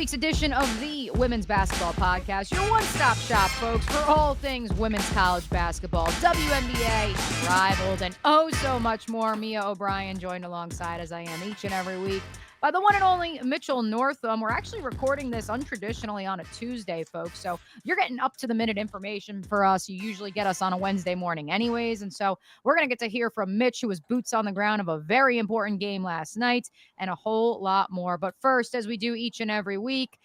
week's edition of the Women's Basketball Podcast, your one-stop shop, folks, for all things women's college basketball, WNBA, Rivals, and oh so much more. Mia O'Brien joined alongside, as I am each and every week, by the one and only Mitchell Northam. We're actually recording this untraditionally on a Tuesday, folks, so you're getting up-to-the-minute information for us. You usually get us on a Wednesday morning anyways, and so we're going to get to hear from Mitch, who was boots on the ground of a very important game last night, and a whole lot more. But first, as we do each and every week,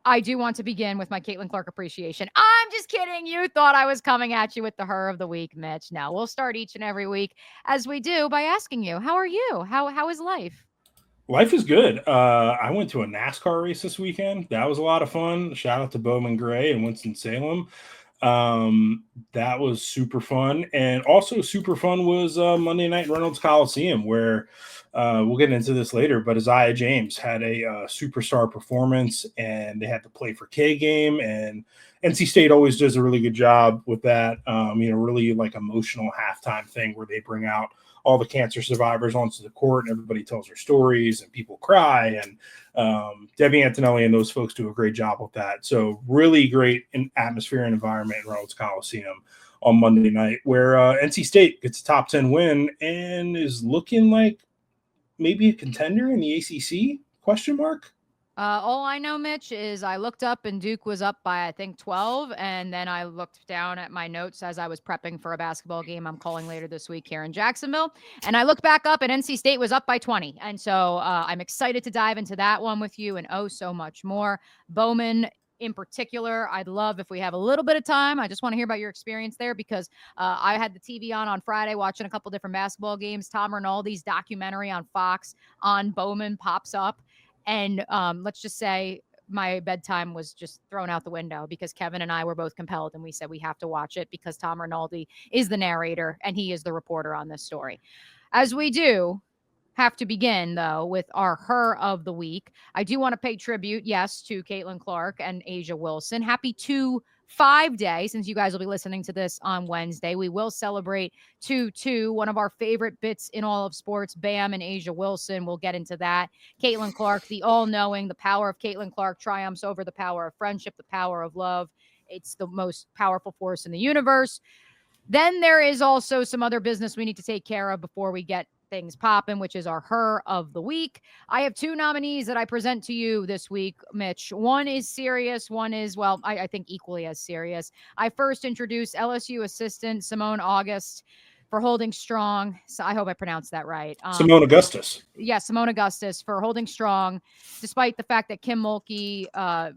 I do want to begin with my Caitlin Clark appreciation. I'm just kidding. You thought I was coming at you with the her of the week, Mitch. No, we'll start each and every week, as we do, by asking you, how are you? How is life? Life is good. I went to a NASCAR race this weekend. That was a lot of fun. Shout out to Bowman Gray in Winston-Salem. That was super fun. And also super fun was Monday night Reynolds Coliseum, where we'll get into this later, but Isaiah James had a superstar performance, and they had the Play for K game, and NC State always does a really good job with that, really like emotional halftime thing where they bring out all the cancer survivors onto the court and everybody tells their stories and people cry. And Debbie Antonelli and those folks do a great job with that. So really great atmosphere and environment in Reynolds Coliseum on Monday night, where NC State gets a top 10 win and is looking like maybe a contender in the ACC? Question mark. All I know, Mitch, is I looked up and Duke was up by, I think, 12. And then I looked down at my notes as I was prepping for a basketball game I'm calling later this week here in Jacksonville. And I looked back up and NC State was up by 20. And so I'm excited to dive into that one with you and oh so much more. Bowman in particular, I'd love if we have a little bit of time. I just want to hear about your experience there, because I had the TV on Friday watching a couple different basketball games. Tom Rinaldi's documentary on Fox on Bowman pops up. And let's just say my bedtime was just thrown out the window, because Kevin and I were both compelled, and we said we have to watch it because Tom Rinaldi is the narrator and he is the reporter on this story. As we do have to begin, though, with our her of the week, I do want to pay tribute, yes, to Caitlin Clark and A'ja Wilson. Happy 2-5 day, since you guys will be listening to this on Wednesday. We will celebrate 2-2, one of our favorite bits in all of sports, Bam and A'ja Wilson. We'll get into that. Caitlin Clark, the all-knowing, the power of Caitlin Clark triumphs over the power of friendship, the power of love. It's the most powerful force in the universe. Then there is also some other business we need to take care of before we get things popping, which is our her of the week. I have two nominees that I present to you this week, Mitch. One is serious. One is, well, I think equally as serious. I first introduced LSU assistant Simone August for holding strong. So I hope I pronounced that right. Simone Augustus. Yeah, Simone Augustus for holding strong, despite the fact that Kim Mulkey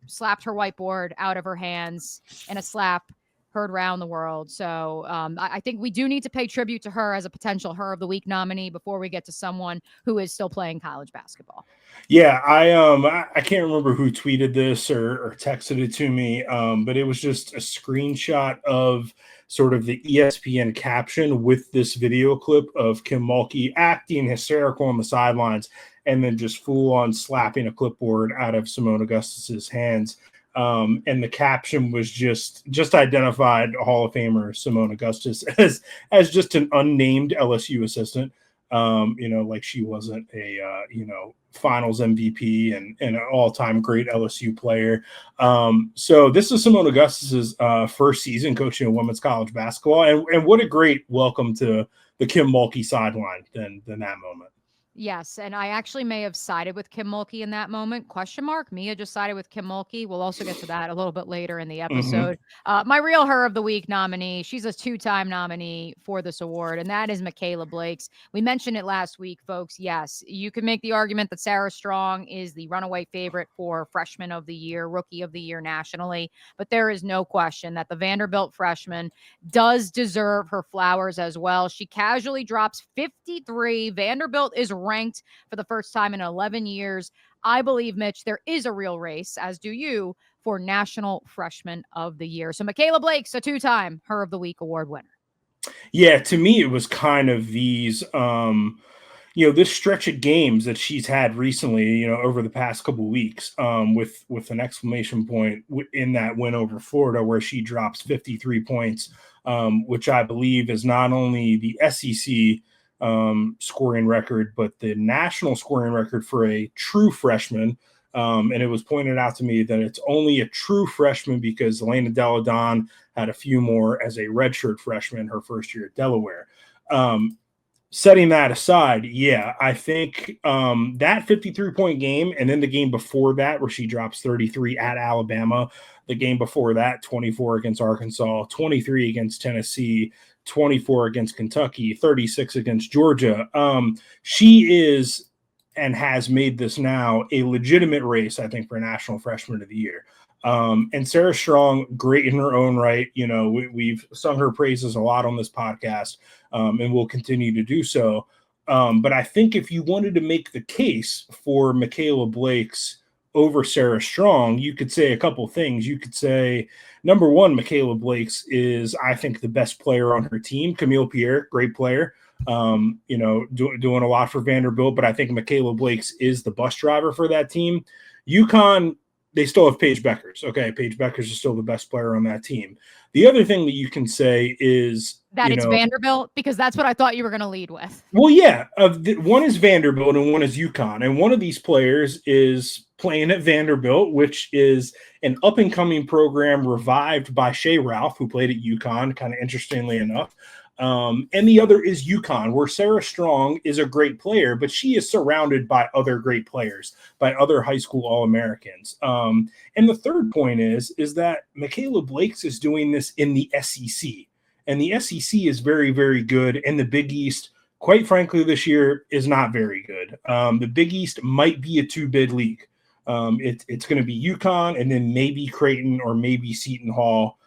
slapped her whiteboard out of her hands in a slap heard around the world. So I think we do need to pay tribute to her as a potential her of the week nominee before we get to someone who is still playing college basketball. Yeah, I can't remember who tweeted this or texted it to me, but it was just a screenshot of sort of the ESPN caption with this video clip of Kim Mulkey acting hysterical on the sidelines and then just full on slapping a clipboard out of Simone Augustus's hands. And the caption was just identified Hall of Famer Simone Augustus as just an unnamed LSU assistant. Like she wasn't a finals MVP and an all-time great LSU player. So this is Simone Augustus's first season coaching women's college basketball, and what a great welcome to the Kim Mulkey sideline than that moment. Yes, and I actually may have sided with Kim Mulkey in that moment. Question mark. Mia just sided with Kim Mulkey. We'll also get to that a little bit later in the episode. My real her of the week nominee, she's a two-time nominee for this award, and that is Michaela Blakes. We mentioned it last week, folks. Yes, you can make the argument that Sarah Strong is the runaway favorite for freshman of the year, rookie of the year nationally, but there is no question that the Vanderbilt freshman does deserve her flowers as well. She casually drops 53. Vanderbilt is ranked for the first time in 11 years. I believe, Mitch, there is a real race, as do you, for National Freshman of the Year. So Michaela Blake's a two-time Her of the Week award winner. Yeah, to me, it was kind of these, this stretch of games that she's had recently, over the past couple of weeks, with an exclamation point in that win over Florida, where she drops 53 points, which I believe is not only the SEC scoring record, but the national scoring record for a true freshman And it was pointed out to me that it's only a true freshman because Elena Deladon had a few more as a redshirt freshman her first year at Delaware. Setting that aside, yeah, I think that 53-point game and then the game before that where she drops 33 at Alabama, the game before that, 24 against Arkansas, 23 against Tennessee, 24 against Kentucky, 36 against Georgia. She is and has made this now a legitimate race, I think, for National Freshman of the Year. And Sarah Strong, great in her own right. You know, we've sung her praises a lot on this podcast, and we'll continue to do so. But I think if you wanted to make the case for Michaela Blake's over Sarah Strong, you could say a couple things. You could say, number one, Michaela Blake's is, I think, the best player on her team. Camille Pierre, great player, you know, doing a lot for Vanderbilt. But I think Michaela Blake's is the bus driver for that team. UConn, they still have Paige Beckers. Okay, Paige Beckers is still the best player on that team. The other thing that you can say is that it's Vanderbilt, because that's what I thought you were going to lead with. Well, yeah, one is Vanderbilt and one is UConn, and one of these players is playing at Vanderbilt, which is an up-and-coming program revived by Shea Ralph, who played at UConn, kind of interestingly enough. And the other is UConn, where Sarah Strong is a great player, but she is surrounded by other great players, by other high school All-Americans. And the third point is that Michaela Blake's is doing this in the SEC. And the SEC is very, very good. And the Big East, quite frankly, this year is not very good. The Big East might be a two-bid league. It's going to be UConn and then maybe Creighton or maybe Seton Hall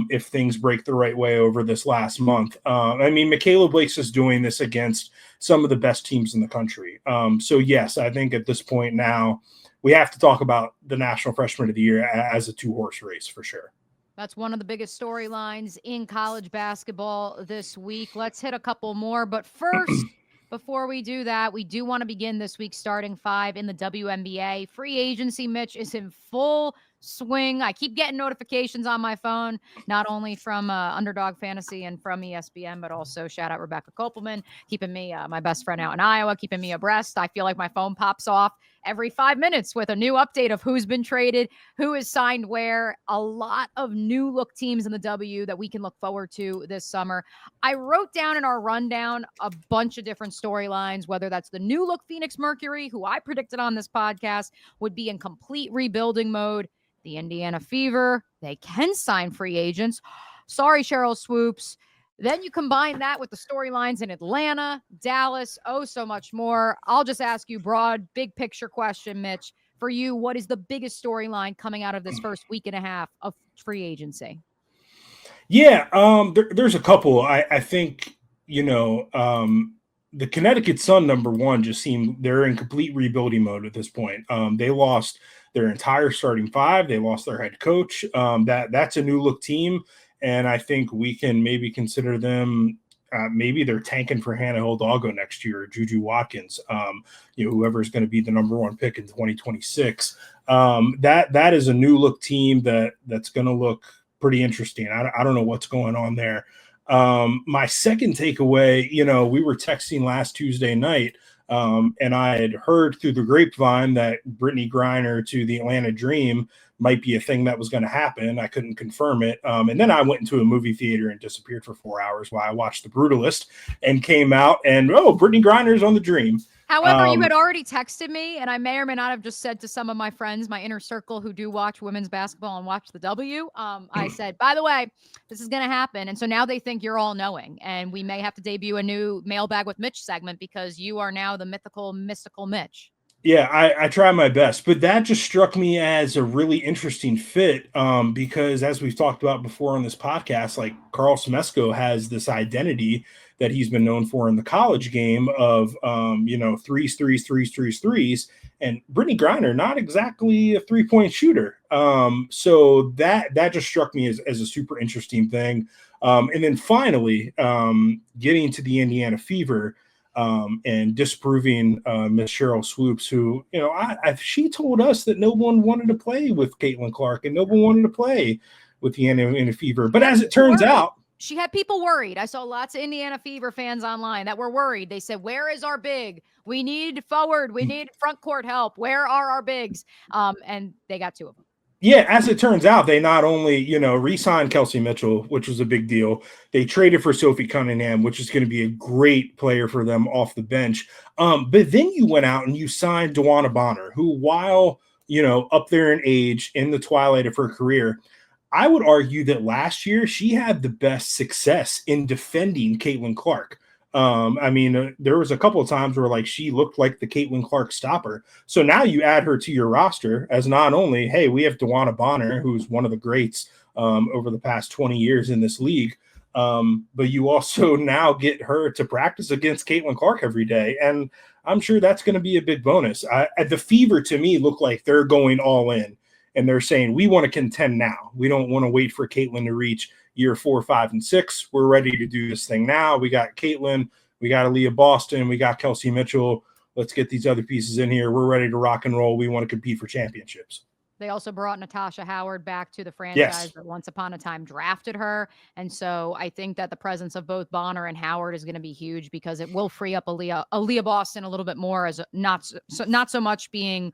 if things break the right way over this last month. I mean, Michaela Blake's is doing this against some of the best teams in the country. So, yes, I think at this point now we have to talk about the National Freshman of the Year as a two-horse race for sure. That's one of the biggest storylines in college basketball this week. Let's hit a couple more. But first, before we do that, we do want to begin this week's starting five in the WNBA. Free agency, Mitch, is in full swing. I keep getting notifications on my phone, not only from Underdog Fantasy and from ESPN, but also shout out Rebecca Kopelman, keeping me, my best friend out in Iowa, keeping me abreast. I feel like my phone pops off every 5 minutes with a new update of who's been traded, who is signed where. A lot of new look teams in the W that we can look forward to this summer. I wrote down in our rundown a bunch of different storylines, whether that's the new look Phoenix Mercury, who I predicted on this podcast would be in complete rebuilding mode. The Indiana Fever, they can sign free agents. Sorry, Cheryl Swoops. Then you combine that with the storylines in Atlanta, Dallas, so much more. I'll just ask you broad, big picture question, Mitch. For you, what is the biggest storyline coming out of this first week and a half of free agency? Yeah, there's a couple. I think, the Connecticut Sun, number one, just seemed they're in complete rebuilding mode at this point. They lost their entire starting five. They lost their head coach. That's a new look team. And I think we can maybe consider them, maybe they're tanking for Hannah Hidalgo next year, or Juju Watkins, whoever is going to be the number one pick in 2026. That is a new look team that's going to look pretty interesting. I don't know what's going on there. My second takeaway, we were texting last Tuesday night, and I had heard through the grapevine that Brittany Griner to the Atlanta Dream might be a thing that was going to happen. I couldn't confirm it. And then I went into a movie theater and disappeared for 4 hours while I watched The Brutalist and came out and, Brittany Griner's on the Dream. However, you had already texted me, and I may or may not have just said to some of my friends, my inner circle who do watch women's basketball and watch the W, I said, by the way, this is going to happen. And so now they think you're all knowing, and we may have to debut a new Mailbag with Mitch segment because you are now the mystical Mitch. Yeah, I try my best, but that just struck me as a really interesting fit because as we've talked about before on this podcast, like Carl Smesco has this identity that he's been known for in the college game of, threes. And Brittany Griner, not exactly a 3-point shooter. So that just struck me as a super interesting thing. And then finally, getting to the Indiana Fever, and disproving Miss Cheryl Swoops, who, she told us that no one wanted to play with Caitlin Clark and no one wanted to play with the Indiana Fever. But as it turns out, she had people worried. I saw lots of Indiana Fever fans online that were worried. They said, "Where is our big? We need forward. We need front court help. Where are our bigs?" And they got 2 of them. Yeah, as it turns out, they not only, re-signed Kelsey Mitchell, which was a big deal. They traded for Sophie Cunningham, which is going to be a great player for them off the bench. But then you went out and you signed DeWanna Bonner, who, while, up there in age, in the twilight of her career, I would argue that last year she had the best success in defending Caitlin Clark. There was a couple of times where like she looked like the Caitlin Clark stopper. So now you add her to your roster as not only, hey, we have DeWanna Bonner, who's one of the greats over the past 20 years in this league, but you also now get her to practice against Caitlin Clark every day. And I'm sure that's going to be a big bonus. The Fever, to me, look like they're going all in. And they're saying, we want to contend now. We don't want to wait for Caitlin to reach year 4, 5, and 6. We're ready to do this thing now. We got Caitlin. We got Aaliyah Boston. We got Kelsey Mitchell. Let's get these other pieces in here. We're ready to rock and roll. We want to compete for championships. They also brought Natasha Howard back to the franchise that once upon a time drafted her. And so I think that the presence of both Bonner and Howard is going to be huge because it will free up Aaliyah Boston a little bit more as not so much being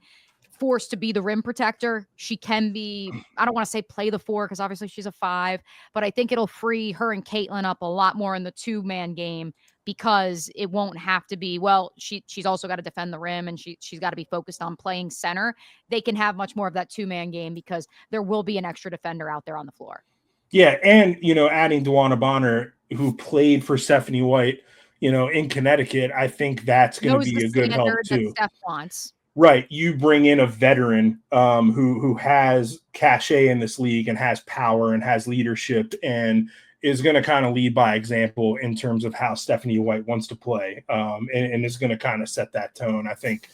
forced to be the rim protector. She can be, I don't want to say play the 4 because obviously she's a 5, but I think it'll free her and Caitlin up a lot more in the 2-man game because it won't have to be, well, she's also got to defend the rim and she's got to be focused on playing center. They can have much more of that 2-man game because there will be an extra defender out there on the floor. Yeah, and, adding DeWanna Bonner, who played for Stephanie White, in Connecticut, I think that's going to be a good help too. That Steph wants. Right. You bring in a veteran who has cachet in this league and has power and has leadership and is going to kind of lead by example in terms of how Stephanie White wants to play and is going to kind of set that tone. I think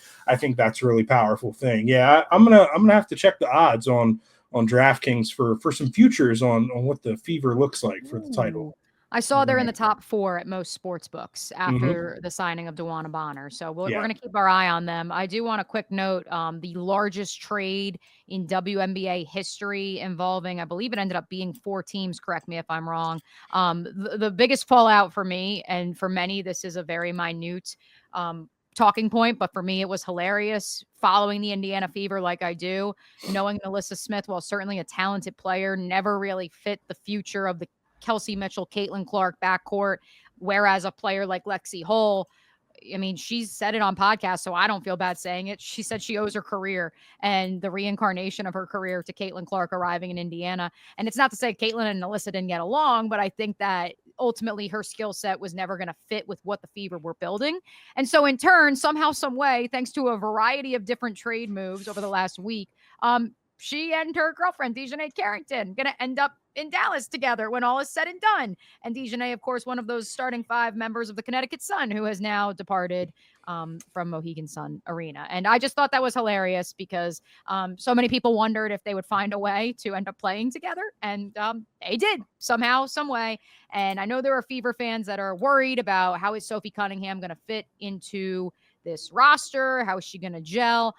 that's a really powerful thing. Yeah, I'm gonna have to check the odds on DraftKings for some futures on what the Fever looks like for the title. I saw they're in the top 4 at most sports books after the signing of DeWanna Bonner. So we're going to keep our eye on them. I do want a quick note. The largest trade in WNBA history involving, I believe it ended up being 4 teams. Correct me if I'm wrong. The biggest fallout for me, and for many, this is a very minute talking point, but for me, it was hilarious following the Indiana Fever like I do, knowing Melissa Smith, while certainly a talented player, never really fit the future of the Kelsey Mitchell, Caitlin Clark backcourt, whereas a player like Lexi Hull, I mean, she's said it on podcasts, so I don't feel bad saying it. She said she owes her career and the reincarnation of her career to Caitlin Clark arriving in Indiana. And it's not to say Caitlin and Alyssa didn't get along, but I think that ultimately her skill set was never going to fit with what the Fever were building. And so in turn, somehow, some way, thanks to a variety of different trade moves over the last week, she and her girlfriend, Dejanay Carrington, going to end up in Dallas together when all is said and done. And Dejanay, of course, one of those starting 5 members of the Connecticut Sun who has now departed from Mohegan Sun Arena. And I just thought that was hilarious because so many people wondered if they would find a way to end up playing together. And they did somehow, some way. And I know there are Fever fans that are worried about how is Sophie Cunningham going to fit into this roster? How is she going to gel?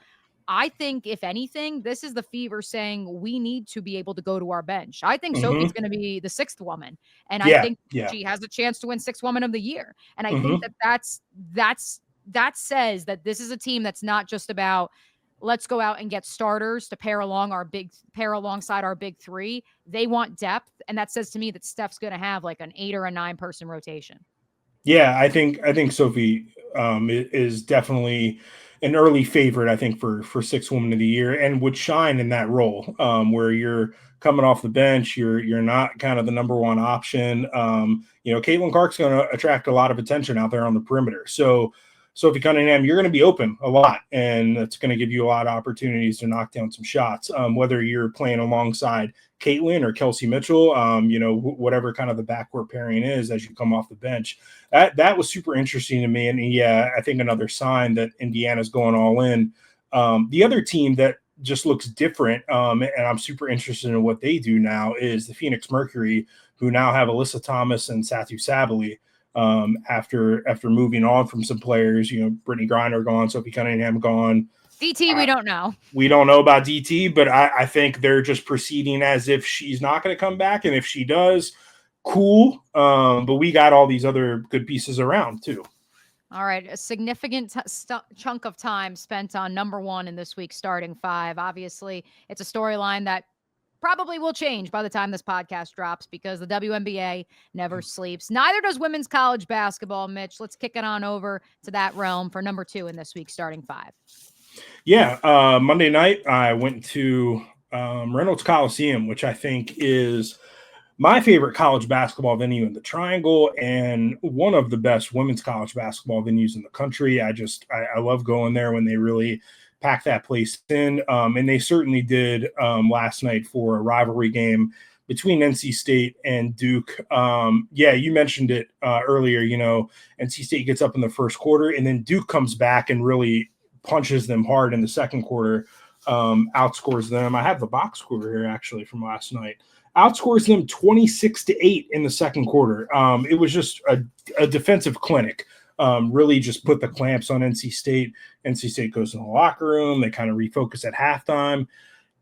I think, if anything, this is the Fever saying we need to be able to go to our bench. I think Sophie's going to be the 6th woman, and I think she has a chance to win 6th Woman of the Year. And I think that says that this is a team that's not just about let's go out and get starters to pair alongside our big 3. They want depth, and that says to me that Steph's going to have like an 8 or a 9 person rotation. Yeah, I think Sophie is definitely an early favorite, I think, for 6th Woman of the Year, and would shine in that role where you're coming off the bench, you're not kind of the number 1 option. Caitlin Clark's going to attract a lot of attention out there on the perimeter. So Sophie Cunningham, you're going to be open a lot, and that's going to give you a lot of opportunities to knock down some shots, whether you're playing alongside Caitlin or Kelsey Mitchell, whatever kind of the backcourt pairing is as you come off the bench. That was super interesting to me. And yeah, I think another sign that Indiana's going all in. The other team that just looks different, and I'm super interested in what they do now, is the Phoenix Mercury, who now have Alyssa Thomas and Satu Sabally. After moving on from some players, Brittany Griner gone, Sophie Cunningham gone. DT, we don't know. We don't know about DT, but I think they're just proceeding as if she's not going to come back. And if she does, cool. But we got all these other good pieces around too. All right, a significant chunk of time spent on number one in this week's starting five. Obviously, it's a storyline that probably will change by the time this podcast drops because the WNBA never sleeps. Neither does women's college basketball, Mitch. Let's kick it on over to that realm for number two in this week's starting five. Yeah, Monday night I went to Reynolds Coliseum, which I think is my favorite college basketball venue in the Triangle and one of the best women's college basketball venues in the country. I love going there when they really pack that place in. And they certainly did last night for a rivalry game between NC State and Duke. Yeah, you mentioned it earlier. NC State gets up in the first quarter and then Duke comes back and really punches them hard in the second quarter, outscores them. I have the box score here actually from last night. Outscores them 26-8 in the second quarter. It was just a defensive clinic. Really just put the clamps on NC State. NC State goes in the locker room. They kind of refocus at halftime.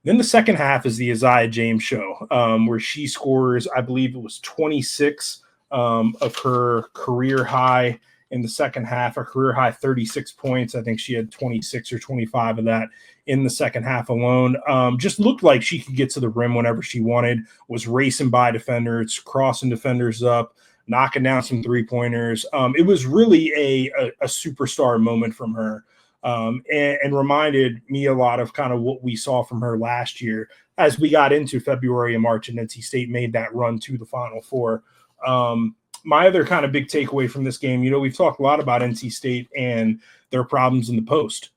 Then the second half is the Isaiah James show, where she scores, I believe it was 26 of her career high in the second half, a career high 36 points. I think she had 26 or 25 of that in the second half alone. Just looked like she could get to the rim whenever she wanted, was racing by defenders, crossing defenders up, knocking down some three-pointers. It was really a superstar moment from her, and reminded me a lot of kind of what we saw from her last year as we got into February and March and NC State made that run to the Final Four. My other kind of big takeaway from this game, we've talked a lot about NC State and their problems in the post.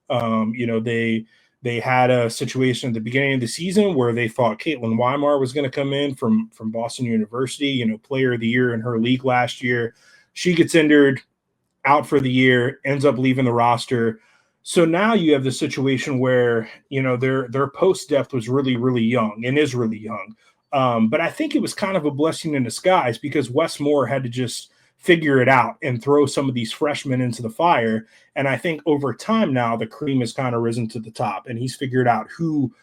They had a situation at the beginning of the season where they thought Caitlin Weimar was going to come in from Boston University, player of the year in her league last year. She gets injured, out for the year, ends up leaving the roster. So now you have the situation where, their post depth was really, really young and is really young. But I think it was kind of a blessing in disguise because Wes Moore had to just figure it out and throw some of these freshmen into the fire. And I think over time now the cream has kind of risen to the top and he's figured out who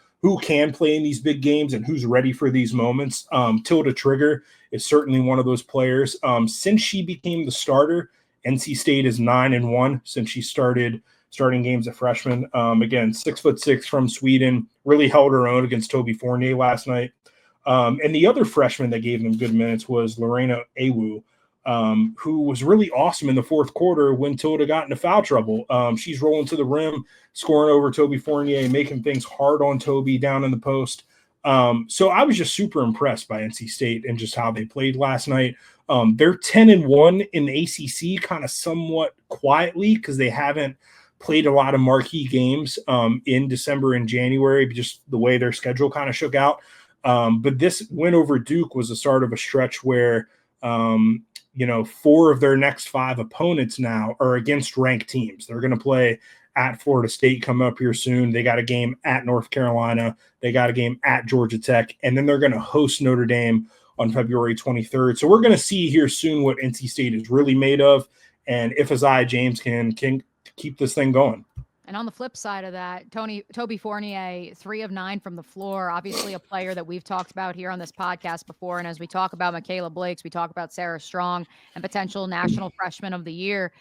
can play in these big games and who's ready for these moments. Tilda Trigger is certainly one of those players. Since she became the starter, NC State is 9-1 since she started starting games as freshman. Again, 6'6" from Sweden, really held her own against Toby Fournier last night. And the other freshman that gave them good minutes was Lorena Awu, who was really awesome in the fourth quarter when Tilda got into foul trouble. She's rolling to the rim, scoring over Toby Fournier, making things hard on Toby down in the post. So I was just super impressed by NC State and just how they played last night. They're 10-1 in the ACC, kind of somewhat quietly because they haven't played a lot of marquee games in December and January, just the way their schedule kind of shook out. But this win over Duke was the start of a stretch where, 4 of their next 5 opponents now are against ranked teams. They're going to play at Florida State coming up here soon. They got a game at North Carolina. They got a game at Georgia Tech. And then they're going to host Notre Dame on February 23rd. So we're going to see here soon what NC State is really made of and if Isaiah James can keep this thing going. And on the flip side of that, Toby Fournier, 3 of 9 from the floor, obviously a player that we've talked about here on this podcast before. And as we talk about Michaela Blakes, we talk about Sarah Strong and potential national freshman of the year.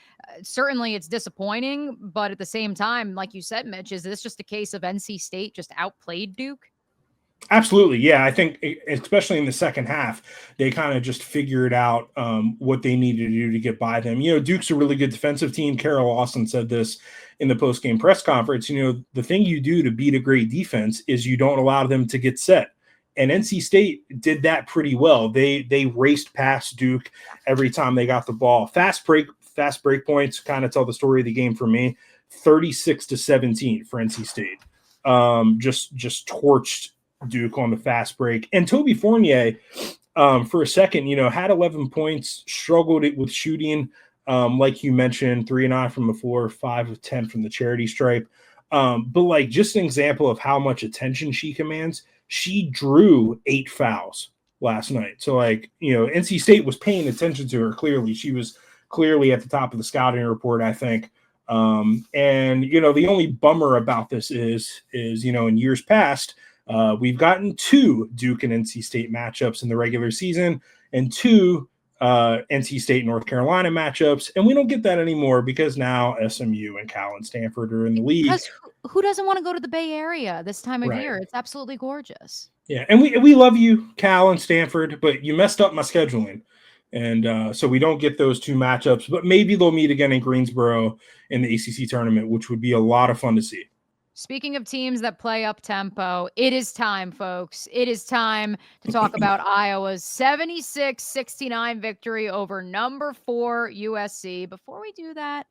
Certainly it's disappointing, but at the same time, like you said, Mitch, is this just a case of NC State just outplayed Duke? Absolutely. Yeah. I think especially in the second half, they kind of just figured out what they needed to do to get by them. Duke's a really good defensive team. Carol Lawson said this in the post-game press conference. The thing you do to beat a great defense is you don't allow them to get set. And NC State did that pretty well. They raced past Duke every time they got the ball. Fast break points kind of tell the story of the game for me. 36-17 for NC State. Just torched Duke on the fast break. And Toby Fournier, for a second, had 11 points, struggled with shooting. Like you mentioned, 3 of 9 from the floor, 5 of 10 from the charity stripe. But just an example of how much attention she commands, she drew 8 fouls last night. So NC State was paying attention to her clearly. She was clearly at the top of the scouting report, I think. And the only bummer about this is in years past, we've gotten 2 Duke and NC State matchups in the regular season, and 2 NC State, North Carolina matchups. And we don't get that anymore because now SMU and Cal and Stanford are in the league. Because who doesn't want to go to the Bay Area this time of Right. year? It's absolutely gorgeous. Yeah, and we love you, Cal and Stanford, but you messed up my scheduling. And so we don't get those 2 matchups, but maybe they'll meet again in Greensboro in the ACC tournament, which would be a lot of fun to see. Speaking of teams that play up tempo, it is time, folks. It is time to talk about Iowa's 76-69 victory over number 4 USC. Before we do that,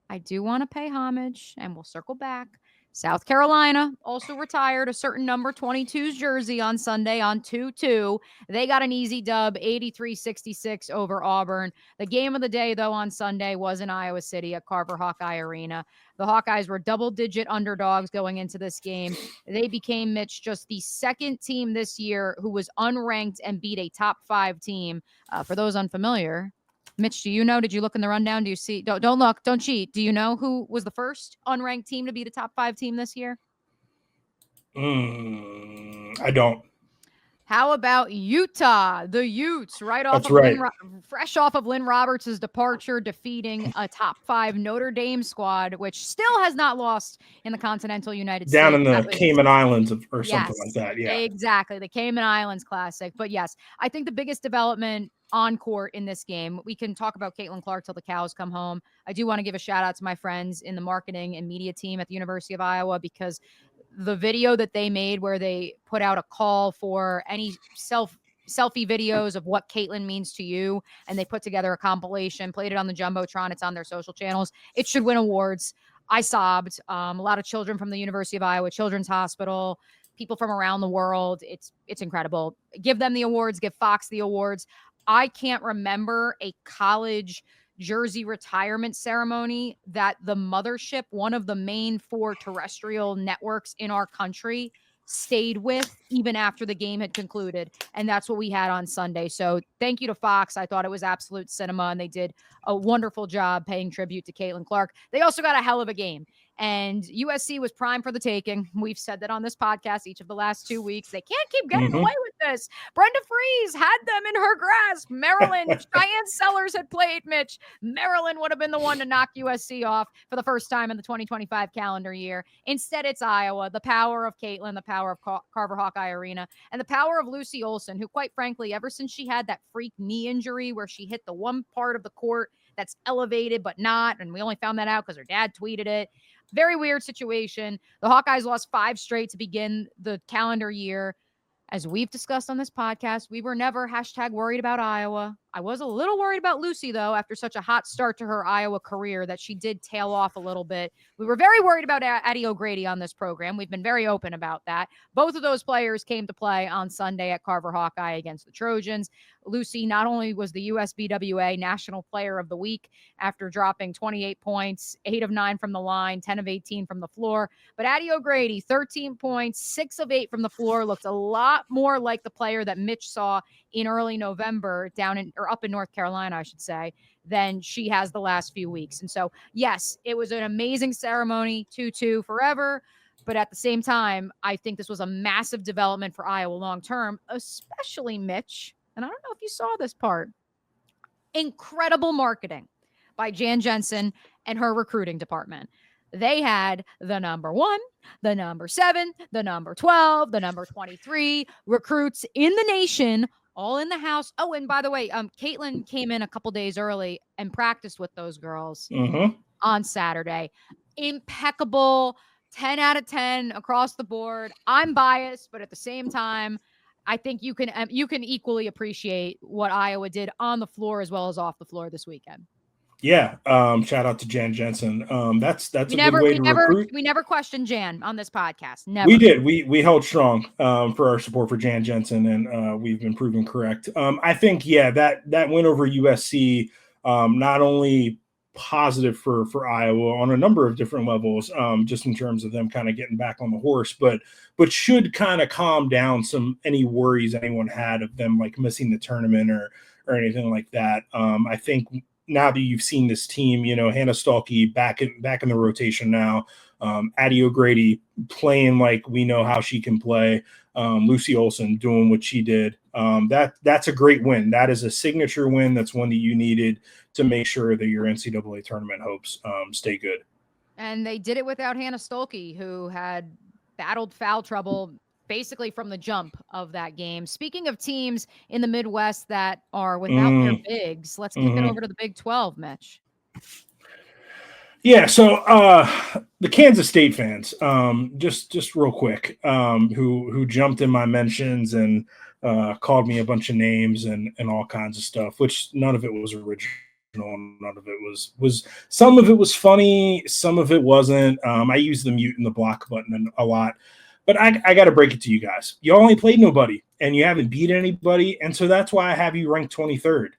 I do want to pay homage, and we'll circle back. South Carolina also retired a certain number 22's jersey on Sunday on 2-2. They got an easy dub, 83-66 over Auburn. The game of the day, though, on Sunday was in Iowa City at Carver Hawkeye Arena. The Hawkeyes were double-digit underdogs going into this game. They became, Mitch, just the second team this year who was unranked and beat a top 5 team. For those unfamiliar, Mitch, do you know? Did you look in the rundown? Do you see? Don't look. Don't cheat. Do you know who was the first unranked team to be the top 5 team this year? I don't. How about Utah? The Utes, fresh off of Lynn Roberts' departure, defeating a top 5 Notre Dame squad, which still has not lost in the continental United States. Down in the Cayman Islands or yes, something like that. Yeah, exactly. The Cayman Islands Classic. But yes, I think the biggest development on court in this game, we can talk about Caitlin Clark till the cows come home. I do want to give a shout out to my friends in the marketing and media team at the University of Iowa, because the video that they made where they put out a call for any selfie videos of what Caitlin means to you, and they put together a compilation, played it on the Jumbotron. It's on their social channels. It should win awards. I sobbed. A lot of children from the University of Iowa Children's Hospital, people from around the world. It's incredible. Give them the awards. Give Fox the awards. I can't remember a college jersey retirement ceremony that the mothership, one of the main 4 terrestrial networks in our country, stayed with even after the game had concluded. And that's what we had on Sunday. So thank you to Fox. I thought it was absolute cinema, and they did a wonderful job paying tribute to Caitlin Clark. They also got a hell of a game. And USC was primed for the taking. We've said that on this podcast each of the last 2 weeks. They can't keep getting away with this. Brenda Freese had them in her grasp. Maryland, Cheyenne Sellers had played, Mitch. Maryland would have been the one to knock USC off for the first time in the 2025 calendar year. Instead, it's Iowa. The power of Caitlin, the power of Carver Hawkeye Arena, and the power of Lucy Olson, who, quite frankly, ever since she had that freak knee injury where she hit the one part of the court that's elevated but not, and we only found that out because her dad tweeted it. Very weird situation. The Hawkeyes lost 5 straight to begin the calendar year. As we've discussed on this podcast, we were never #worried about Iowa. I was a little worried about Lucy, though, after such a hot start to her Iowa career that she did tail off a little bit. We were very worried about Addie O'Grady on this program. We've been very open about that. Both of those players came to play on Sunday at Carver Hawkeye against the Trojans. Lucy not only was the USBWA National Player of the Week after dropping 28 points, 8 of 9 from the line, 10 of 18 from the floor, but Addie O'Grady, 13 points, 6 of 8 from the floor, looked a lot more like the player that Mitch saw in early November up in North Carolina, I should say, than she has the last few weeks. And so, yes, it was an amazing ceremony, 2-2 forever. But at the same time, I think this was a massive development for Iowa long-term, especially Mitch. And I don't know if you saw this part. Incredible marketing by Jan Jensen and her recruiting department. They had the number 1, the number 7, the number 12, the number 23 recruits in the nation, all in the house. Oh, and by the way, Caitlin came in a couple days early and practiced with those girls on Saturday. Impeccable, 10 out of 10 across the board. I'm biased, but at the same time, I think you can equally appreciate what Iowa did on the floor as well as off the floor this weekend. Yeah. Shout out to Jan Jensen. That's a good way to recruit. We never questioned Jan on this podcast. Never. We did. We held strong for our support for Jan Jensen, and we've been proven correct. I think, that win over USC, not only positive for Iowa on a number of different levels, just in terms of them kind of getting back on the horse, but should kind of calm down any worries anyone had of them like missing the tournament or anything like that. I think now that you've seen this team, Hannah Stalkey back in the rotation now, Addie O'Grady playing like we know how she can play. Lucy Olson doing what she did. That's a great win. That is a signature win. That's one that you needed to make sure that your NCAA tournament hopes stay good. And they did it without Hannah Stolke, who had battled foul trouble basically from the jump of that game. Speaking of teams in the Midwest that are without their bigs, let's kick it over to the Big 12, Mitch. Yeah, so the Kansas State fans, just real quick, who jumped in my mentions and called me a bunch of names and all kinds of stuff, which none of it was original. None of it was some of it was funny, some of it wasn't. I use the mute and the block button a lot, but I got to break it to you guys. You only played nobody, and you haven't beat anybody, and so that's why I have you ranked 23rd.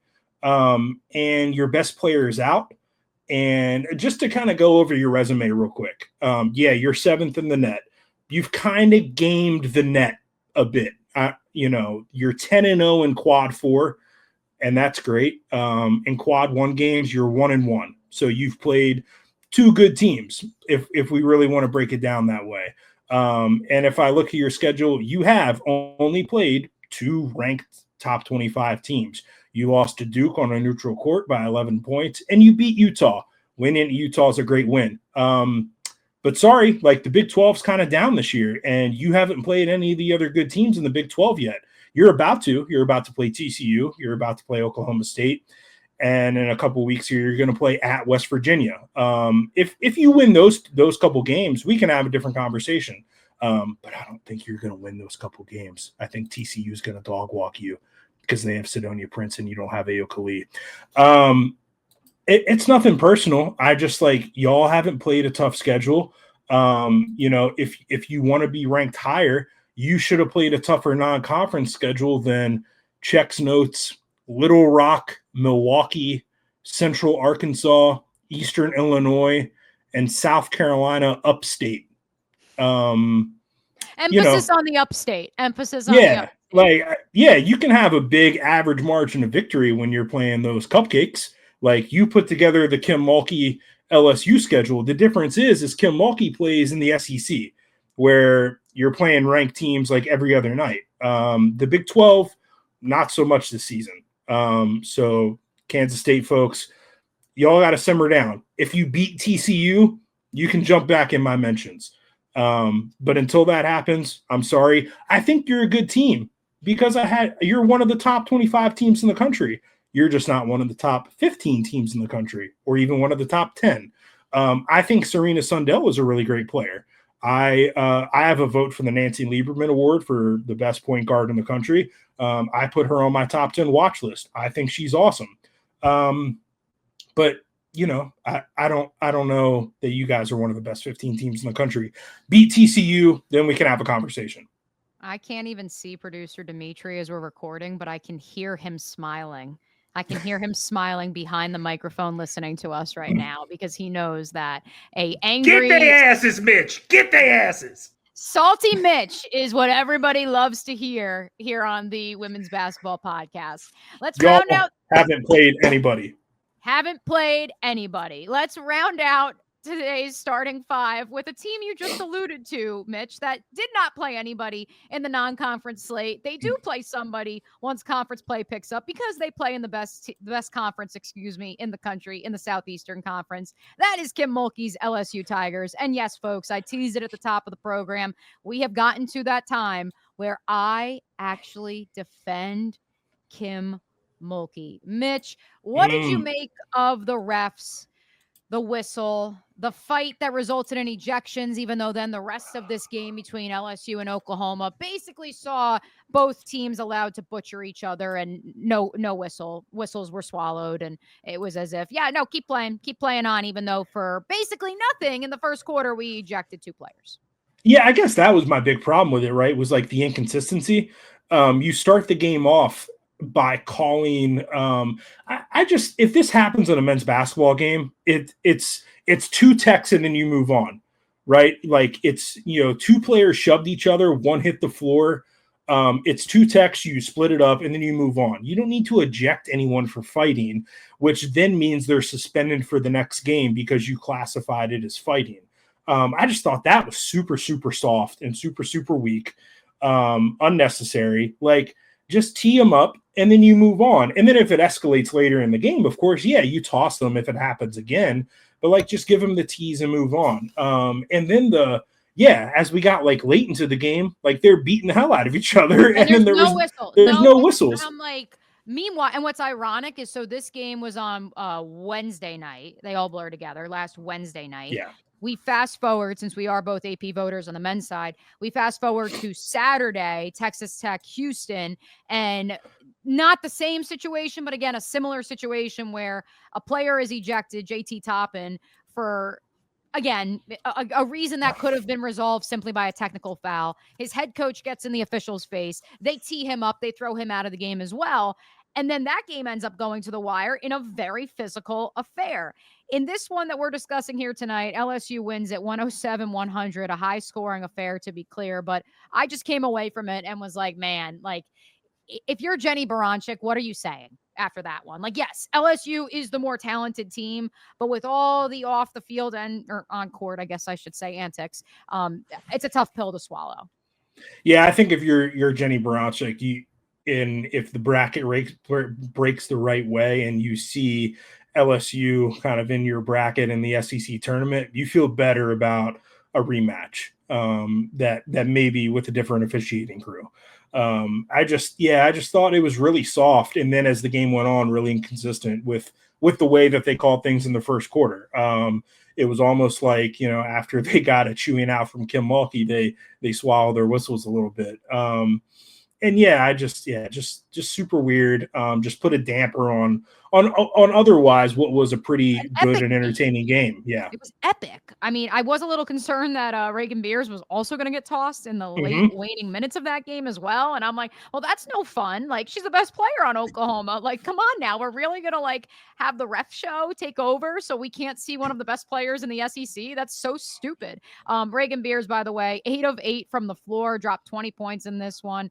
And your best player is out. And just to kind of go over your resume real quick, you're 7th in the net. You've kind of gamed the net a bit. You're 10-0 in quad 4, and that's great. In quad 1 games, you're 1-1. So you've played 2 good teams, if we really want to break it down that way. And if I look at your schedule, you have only played 2 ranked top 25 teams. You lost to Duke on a neutral court by 11 points, and you beat Utah. Winning Utah is a great win. But sorry, like the Big 12's kind of down this year, and you haven't played any of the other good teams in the Big 12 yet. You're about to. You're about to play TCU. You're about to play Oklahoma State. And in a couple of weeks here, you're going to play at West Virginia. If you win those couple games, we can have a different conversation. But I don't think you're going to win those couple games. I think TCU is going to dog walk you, because they have Sidonia Prince and you don't have Ayo Kali. It's nothing personal. I just y'all haven't played a tough schedule. If you want to be ranked higher, you should have played a tougher non-conference schedule than Check's Notes, Little Rock, Milwaukee, Central Arkansas, Eastern Illinois, and South Carolina upstate. Emphasis on the upstate. Emphasis on the upstate. You can have a big average margin of victory when you're playing those cupcakes. Like, you put together the Kim Mulkey LSU schedule. The difference is Kim Mulkey plays in the SEC, where you're playing ranked teams like every other night. The Big 12, not so much this season. So Kansas State folks, y'all got to simmer down. If you beat TCU, you can jump back in my mentions. But until that happens, I'm sorry. I think you're a good team, because you're one of the top 25 teams in the country. You're just not one of the top 15 teams in the country, or even one of the top 10. I think Serena Sundell is a really great player. I have a vote for the Nancy Lieberman Award for the best point guard in the country. I put her on my top 10 watch list. I think she's awesome. But I don't know that you guys are one of the best 15 teams in the country. Beat TCU, then we can have a conversation. I can't even see producer Dimitri as we're recording, but I can hear him smiling. I can hear him smiling behind the microphone listening to us right now, because he knows that angry... Get their asses, Mitch! Get their asses! Salty Mitch is what everybody loves to hear here on the Women's Basketball Podcast. Let's round out... Haven't played anybody. Let's round out today's starting 5 with a team you just alluded to, Mitch, that did not play anybody in the non-conference slate. They do play somebody once conference play picks up, because they play in the best conference, in the country, in the Southeastern Conference. That is Kim Mulkey's LSU Tigers. And yes, folks, I teased it at the top of the program. We have gotten to that time where I actually defend Kim Mulkey. Mitch, what did you make of the refs, the whistle, the fight that resulted in ejections, even though then the rest of this game between LSU and Oklahoma basically saw both teams allowed to butcher each other, and no whistles were swallowed, and it was as if, keep playing on, even though for basically nothing in the first quarter we ejected 2 players. Yeah, I guess that was my big problem with it, right? Was like the inconsistency. You start the game off by calling if this happens in a men's basketball game, it's 2 techs and then you move on, right? Like, it's 2 players shoved each other, 1 hit the floor. It's 2 techs, you split it up and then you move on. You don't need to eject anyone for fighting, which then means they're suspended for the next game because you classified it as fighting. I just thought that was super, super soft and super, super weak, unnecessary. Like, just tee them up and then you move on. And then if it escalates later in the game, of course, yeah, you toss them if it happens again. But like, just give them the tease and move on. And then as we got like late into the game, like they're beating the hell out of each other, and then there's no whistles. I'm like, meanwhile, and what's ironic is, so this game was on Wednesday night. They all blur together. Last Wednesday night. Yeah. We fast forward, since we are both AP voters on the men's side, we fast forward to Saturday, Texas Tech, Houston, and not the same situation, but again, a similar situation where a player is ejected, JT Toppin, for, again, a reason that could have been resolved simply by a technical foul. His head coach gets in the official's face. They tee him up. They throw him out of the game as well. And then that game ends up going to the wire in a very physical affair. In this one that we're discussing here tonight, LSU wins at 107-100, a high-scoring affair, to be clear. But I just came away from it and was like, man, like, if you're Jenny Baranczyk, what are you saying after that one? Like, yes, LSU is the more talented team, but with all the off the field or on court, I guess I should say, antics, it's a tough pill to swallow. Yeah, I think if you're Jenny Baranczyk, if the bracket breaks the right way and you see LSU kind of in your bracket in the SEC tournament, you feel better about a rematch that maybe with a different officiating crew. I just thought it was really soft, and then as the game went on, really inconsistent with the way that they called things in the first quarter. It was almost like, after they got a chewing out from Kim Mulkey, they swallow their whistles a little bit. Just super weird. Just put a damper on otherwise what was a pretty good and entertaining game. Yeah, it was epic. I mean, I was a little concerned that Reagan Beers was also going to get tossed in the late waning minutes of that game as well. And I'm like, well, that's no fun. Like, she's the best player on Oklahoma. Like, come on now, we're really going to like have the ref show take over so we can't see one of the best players in the SEC. That's so stupid. Reagan Beers, by the way, 8 of 8 from the floor, dropped 20 points in this one.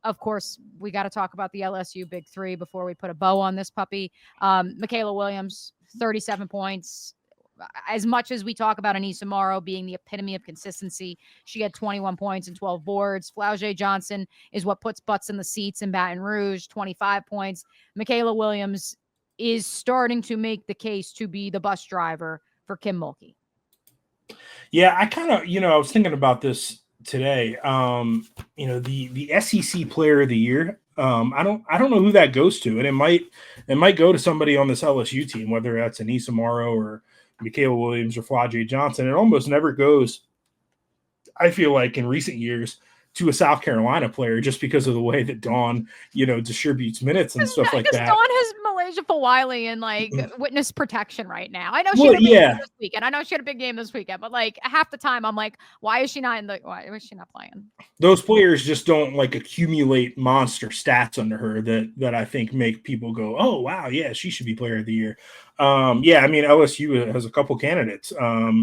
Of course, we got to talk about the LSU big three before we put a bow on this puppy. Michaela Williams, 37 points. As much as we talk about Anissa Morrow being the epitome of consistency, she had 21 points and 12 boards. Flau'jae Johnson is what puts butts in the seats in Baton Rouge, 25 points. Michaela Williams is starting to make the case to be the bus driver for Kim Mulkey. Yeah, I kind of, I was thinking about this today. The SEC Player of the Year. I don't know who that goes to, and it might go to somebody on this LSU team, whether that's Anissa Morrow or Michaela Williams or Flau'jae Johnson. It almost never goes, I feel like, in recent years, to a South Carolina player, just because of the way that Dawn, distributes minutes and stuff like that. Dawn has Malaysia Fulwiley in like witness protection right now. I know she had a big game this weekend. I know she had a big game this weekend, but like half the time I'm like, why is she not playing? Those players just don't like accumulate monster stats under her that I think make people go, oh wow, yeah, she should be Player of the Year. I mean, LSU has a couple candidates.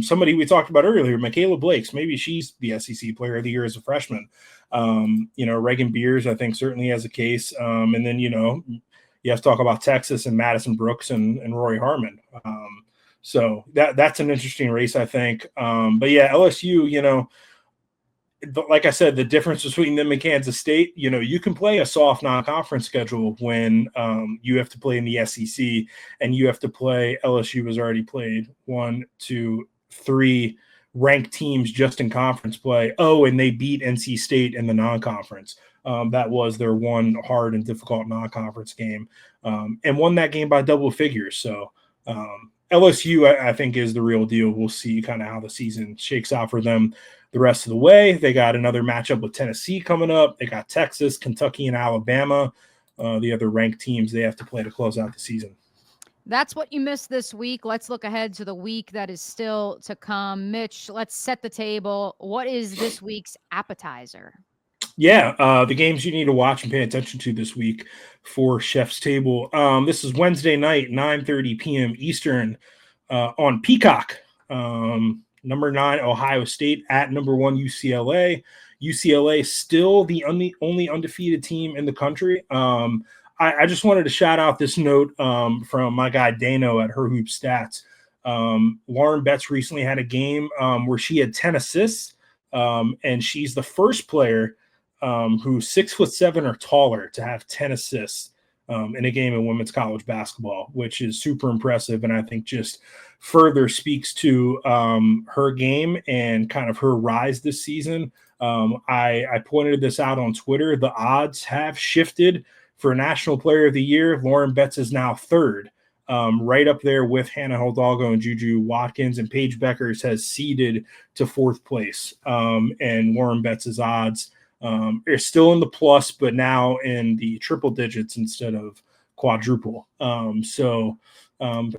Somebody we talked about earlier, Michaela Blakes, maybe she's the SEC Player of the Year as a freshman. Reagan Beers, I think, certainly has a case. And then, you have to talk about Texas and Madison Brooks and Rory Harmon. So that's an interesting race, I think. But yeah, LSU, like I said, the difference between them and Kansas State, you can play a soft non-conference schedule when you have to play in the SEC, and you have to play. LSU has already played 1, 2, 3 ranked teams just in conference play. Oh, and they beat NC State in the non-conference. That was their one hard and difficult non-conference game, and won that game by double figures. So LSU, I think, is the real deal. We'll see kind of how the season shakes out for them the rest of the way. They got another matchup with Tennessee coming up. They got Texas, Kentucky, and Alabama, the other ranked teams they have to play to close out the season. That's what you missed this week. Let's look ahead to the week that is still to come. Mitch, let's set the table. What is this week's appetizer? Yeah, the games you need to watch and pay attention to this week for Chef's Table. This is Wednesday night, 9:30 p.m. Eastern on Peacock. Number 9, Ohio State at number 1, UCLA. UCLA still the only undefeated team in the country. I just wanted to shout out this note from my guy Dano at Her Hoop Stats. Lauren Betts recently had a game where she had 10 assists, and she's the first player who's 6'7" or taller to have 10 assists in a game in women's college basketball, which is super impressive. And I think just further speaks to her game and kind of her rise this season. I pointed this out on Twitter. The odds have shifted for National Player of the Year. Lauren Betts is now third, right up there with Hannah Hidalgo and Juju Watkins, and Paige Beckers has ceded to fourth place. And Lauren Betts' odds are still in the plus, but now in the triple digits instead of quadruple. I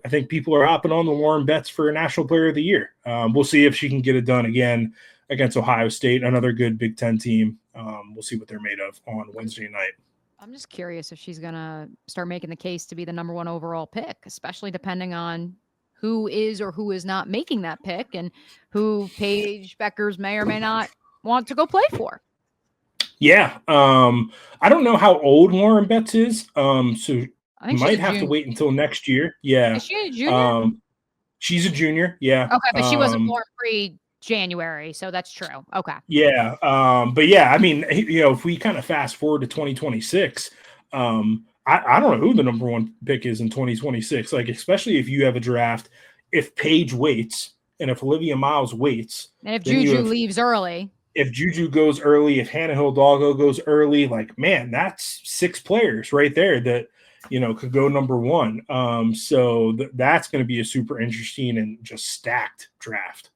think people are hopping on the Lauren Betts for National Player of the Year. We'll see if she can get it done again against Ohio State, another good Big Ten team. We'll see what they're made of on Wednesday night. I'm just curious if she's going to start making the case to be the number one overall pick, especially depending on who is or who is not making that pick and who Paige Beckers may or may not want to go play for. Yeah. I don't know how old Lauren Betts is. So I think might have to wait until next year. Yeah. Is she a junior? She's a junior. Yeah. Okay, but she wasn't born pre-January, so that's true. Okay. Yeah. But yeah, I mean, if we kind of fast forward to 2026, I don't know who the number one pick is in 2026. Like, especially if you have a draft, if Paige waits and if Olivia Miles waits, and if Juju leaves early. If Juju goes early, if Hannah Hidalgo goes early, like, man, that's 6 players right there that, could go number one. So that's going to be a super interesting and just stacked draft.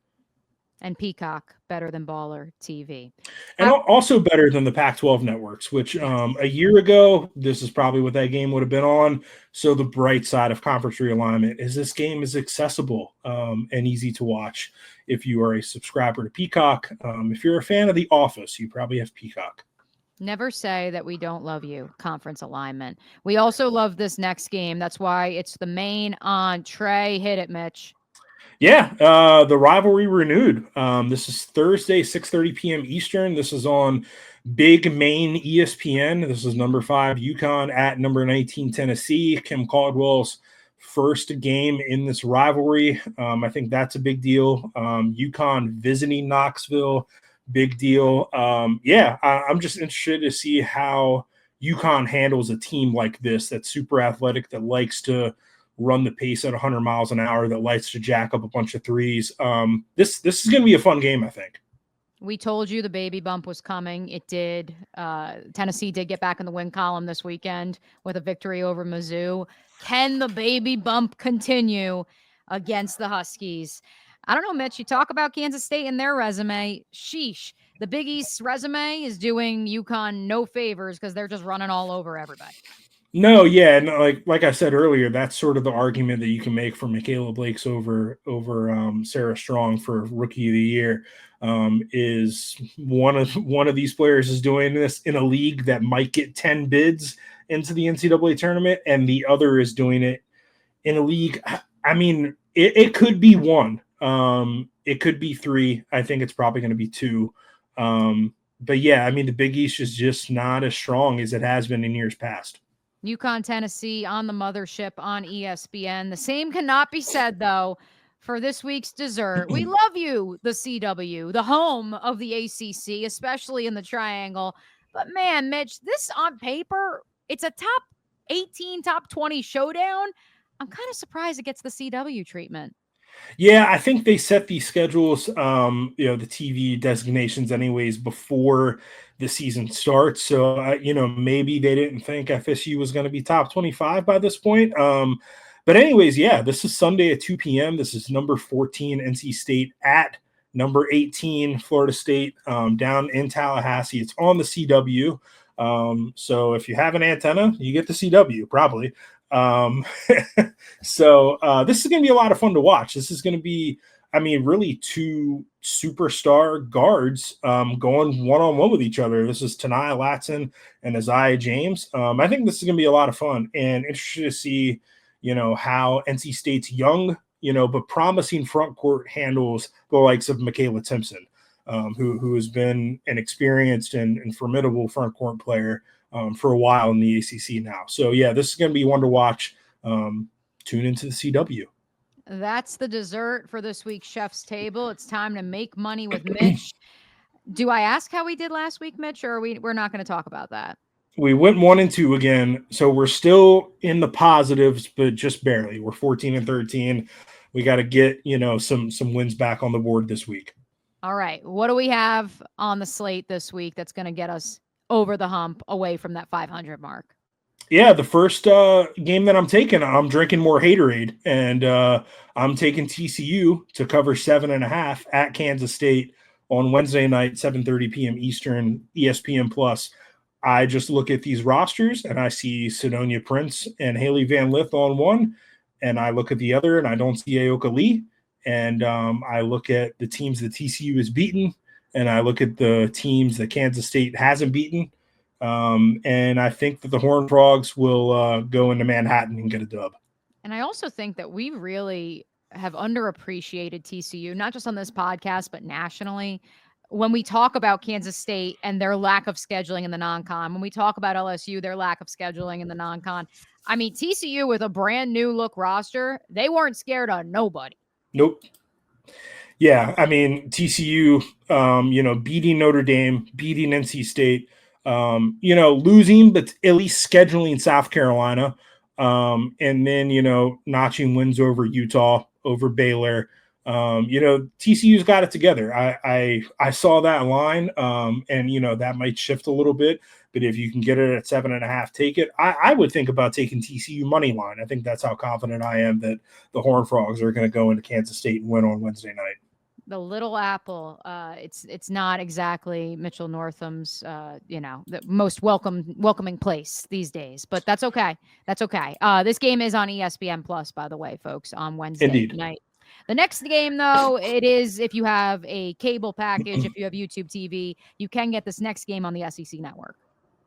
And Peacock, better than Baller TV. And also better than the Pac-12 networks, which a year ago, this is probably what that game would have been on. So the bright side of conference realignment is this game is accessible and easy to watch if you are a subscriber to Peacock. If you're a fan of The Office, you probably have Peacock. Never say that we don't love you, conference alignment. We also love this next game. That's why it's the main entree. Hit it, Mitch. Yeah, the rivalry renewed. This is Thursday, 6:30 p.m. Eastern. This is on Big Main ESPN. This is number 5 UConn at number 19 Tennessee. Kim Caldwell's first game in this rivalry. I think that's a big deal. UConn visiting Knoxville, big deal. I'm just interested to see how UConn handles a team like this that's super athletic, that likes to run the pace at 100 miles an hour, that likes to jack up a bunch of threes. This is going to be a fun game, I think. We told you the baby bump was coming. It did. Tennessee did get back in the win column this weekend with a victory over Mizzou. Can the baby bump continue against the Huskies? I don't know, Mitch. You talk about Kansas State and their resume. Sheesh. The Big East's resume is doing UConn no favors because they're just running all over everybody. No, yeah, and like I said earlier, that's sort of the argument that you can make for Michaela Blake's over Sarah Strong for Rookie of the Year. Is one of these players is doing this in a league that might get 10 bids into the NCAA tournament, and the other is doing it in a league. I mean, it could be 1. It could be 3. I think it's probably going to be 2. But yeah, I mean, the Big East is just not as strong as it has been in years past. UConn, Tennessee on the mothership on ESPN. The same cannot be said, though, for this week's dessert. We love you, the CW, the home of the ACC, especially in the Triangle. But, man, Mitch, this on paper, it's a top 18, top 20 showdown. I'm kind of surprised it gets the CW treatment. Yeah, I think they set these schedules, the TV designations anyways, before the season starts. So, maybe they didn't think FSU was going to be top 25 by this point. But anyways, yeah, this is Sunday at 2 p.m. This is number 14 NC State at number 18 Florida State down in Tallahassee. It's on the CW. So if you have an antenna, you get the CW probably. So this is going to be a lot of fun to watch. This is going to be, really 2 superstar guards going one-on-one with each other. This is Tanaya Latson and Isaiah James. I think this is going to be a lot of fun, and interested to see, how NC State's young, but promising front court handles the likes of Michaela Timpson, who has been an experienced and formidable front court player for a while in the ACC now. So, yeah, this is going to be one to watch. Tune into the CW. that's the dessert for this week's Chef's Table. It's time to make money with Mitch. Do I ask how we did last week, Mitch, or we're not going to talk about that? We went 1-2 again, so we're still in the positives, but just barely. We're 14-13. We got to get some wins back on the board this week. All right, what do we have on the slate this week that's going to get us over the hump, away from that 500 mark? Yeah, the first game that I'm taking, I'm drinking more Haterade, and I'm taking TCU to cover 7.5 at Kansas State on Wednesday night, 7:30 p.m. Eastern, ESPN Plus. I just look at these rosters, and I see Sidonia Prince and Haley Van Lith on one, and I look at the other, and I don't see Aoka Lee. And I look at the teams that TCU has beaten, and I look at the teams that Kansas State hasn't beaten. And I think that the Horned Frogs will go into Manhattan and get a dub. And I also think that we really have underappreciated TCU, not just on this podcast, but nationally. When we talk about Kansas State and their lack of scheduling in the non-con, when we talk about LSU, their lack of scheduling in the non-con, I mean, TCU with a brand new look roster, they weren't scared of nobody. Nope. Yeah, I mean, TCU, beating Notre Dame, beating NC State, losing, but at least scheduling South Carolina, and then, notching wins over Utah, over Baylor. TCU's got it together. I saw that line, and that might shift a little bit, but if you can get it at 7.5, take it. I would think about taking TCU money line. I think that's how confident I am that the Horned Frogs are going to go into Kansas State and win on Wednesday night. The Little Apple, it's not exactly Mitchell Northam's, the most welcoming place these days, but that's okay. That's okay. This game is on ESPN Plus, by the way, folks, on Wednesday night. The next game, though, it is, if you have a cable package, if you have YouTube TV, you can get this next game on the SEC network.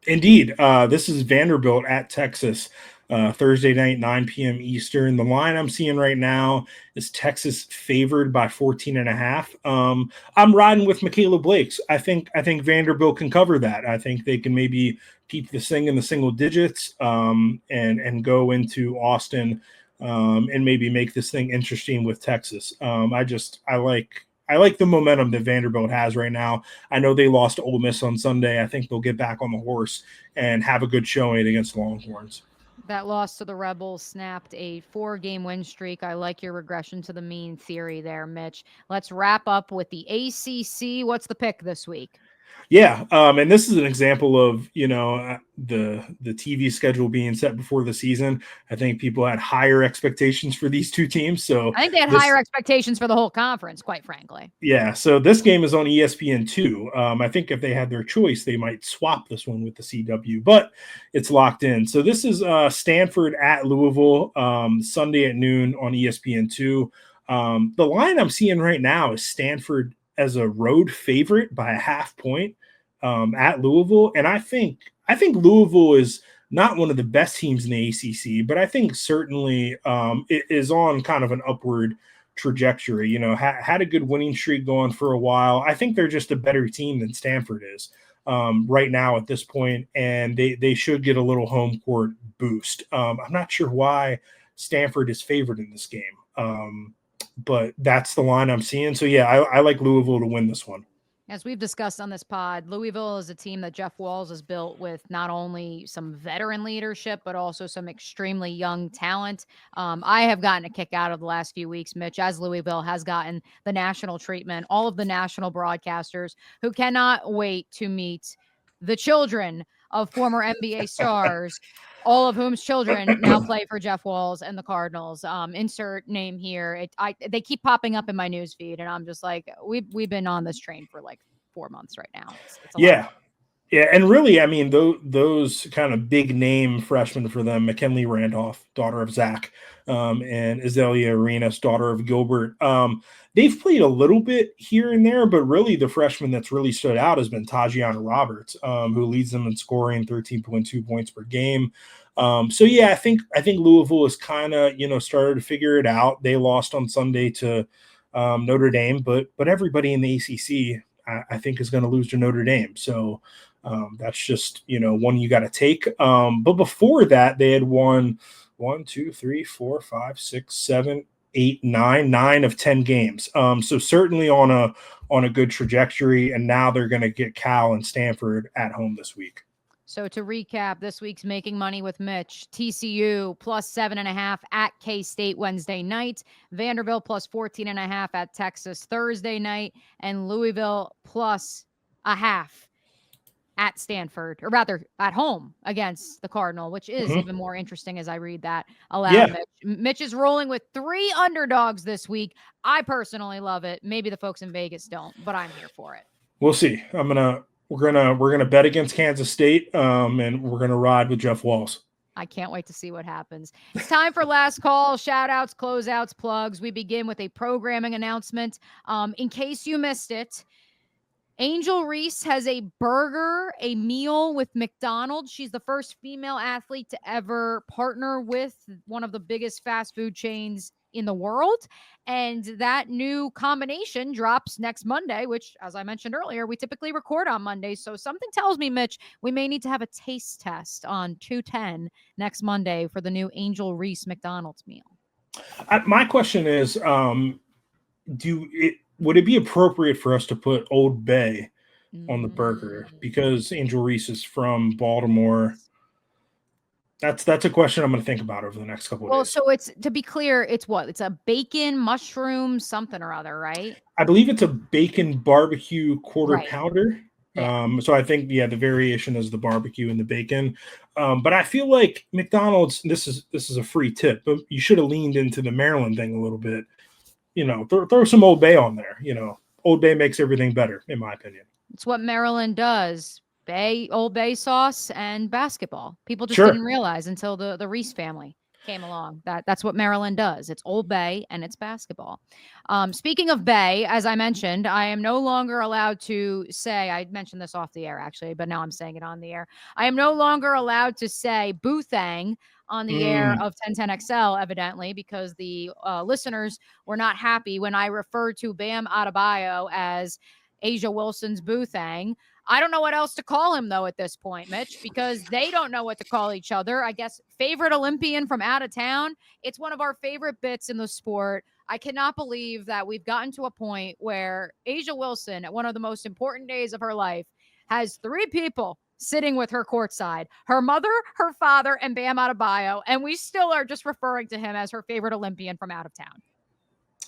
Indeed. This is Vanderbilt at Texas, Thursday night, 9 p.m. Eastern. The line I'm seeing right now is Texas favored by 14.5. I'm riding with Michaela Blake's. I think Vanderbilt can cover that. I think they can maybe keep this thing in the single digits, and go into Austin, and maybe make this thing interesting with Texas. I like the momentum that Vanderbilt has right now. I know they lost to Ole Miss on Sunday. I think they'll get back on the horse and have a good showing against Longhorns. That loss to the Rebels snapped a 4-game win streak. I like your regression to the mean theory there, Mitch. Let's wrap up with the ACC. What's the pick this week? Yeah, and this is an example of, the TV schedule being set before the season. I think people had higher expectations for these two teams. So I think they had higher expectations for the whole conference, quite frankly. Yeah, so this game is on ESPN2. I think if they had their choice, they might swap this one with the CW, but it's locked in. So this is Stanford at Louisville, Sunday at noon on ESPN2. The line I'm seeing right now is Stanford as a road favorite by a half point at Louisville. And I think Louisville is not one of the best teams in the ACC, but I think certainly it is on kind of an upward trajectory. Had a good winning streak going for a while. I think they're just a better team than Stanford is right now at this point, and they should get a little home court boost. I'm not sure why Stanford is favored in this game. But that's the line I'm seeing. So, yeah, I like Louisville to win this one. As we've discussed on this pod, Louisville is a team that Jeff Walz has built with not only some veteran leadership, but also some extremely young talent. I have gotten a kick out of the last few weeks, Mitch, as Louisville has gotten the national treatment, all of the national broadcasters who cannot wait to meet the children of former NBA stars, all of whom's children now play for Jeff Walz and the Cardinals. Insert name here. They keep popping up in my news feed, and I'm just like, we've been on this train for like 4 months right now. It's yeah. Yeah, and really, I mean, those kind of big name freshmen for them, McKinley Randolph, daughter of Zach, and Azalea Arenas, daughter of Gilbert. They've played a little bit here and there, but really the freshman that's really stood out has been Tajiana Roberts, who leads them in scoring 13.2 points per game. So yeah, I think Louisville has kind of started to figure it out. They lost on Sunday to Notre Dame, but everybody in the ACC I think is going to lose to Notre Dame. So that's just one you got to take. But before that, they had won 1, 2, 3, 4, 5, 6, 7, 8, 9 of 10 games. So certainly on a good trajectory. And now they're going to get Cal and Stanford at home this week. So to recap, this week's Making Money with Mitch: TCU plus 7.5 at K-State Wednesday night, Vanderbilt plus 14.5 at Texas Thursday night, and Louisville plus a half at Stanford, or rather at home against the Cardinal, which is even more interesting as I read that aloud. Yeah. Mitch is rolling with 3 underdogs this week. I personally love it. Maybe the folks in Vegas don't, but I'm here for it. We'll see. We're gonna bet against Kansas State, and we're gonna ride with Jeff Walls. I can't wait to see what happens. It's time for last call, shout outs, closeouts, plugs. We begin with a programming announcement. In case you missed it, Angel Reese has a meal with McDonald's. She's the first female athlete to ever partner with one of the biggest fast food chains in the world. And that new combination drops next Monday, which, as I mentioned earlier, we typically record on Mondays. So something tells me, Mitch, we may need to have a taste test on 210 next Monday for the new Angel Reese McDonald's meal. My question is, would it be appropriate for us to put Old Bay on the burger because Angel Reese is from Baltimore? That's a question I'm going to think about over the next couple of days. Well, so it's, to be clear, it's what? It's a bacon, mushroom, something or other, right? I believe it's a bacon barbecue quarter pounder. Yeah. So I think, the variation is the barbecue and the bacon. But I feel like McDonald's, this is a free tip, but you should have leaned into the Maryland thing a little bit. Throw some Old Bay on there. Old Bay makes everything better, in my opinion. It's what Maryland does. Old Bay sauce and basketball. People just didn't realize until the Reese family came along that's what Maryland does. It's Old Bay and it's basketball. Speaking of Bay, as I mentioned, I am no longer allowed to say, I mentioned this off the air actually, but now I'm saying it on the air. I am no longer allowed to say Boothang on the air of 1010XL, evidently, because the listeners were not happy when I referred to Bam Adebayo as Asia Wilson's Boothang. I don't know what else to call him, though, at this point, Mitch, because they don't know what to call each other. I guess favorite Olympian from out of town. It's one of our favorite bits in the sport. I cannot believe that we've gotten to a point where Asia Wilson, at one of the most important days of her life, has 3 people sitting with her courtside: her mother, her father, and Bam Adebayo. And we still are just referring to him as her favorite Olympian from out of town.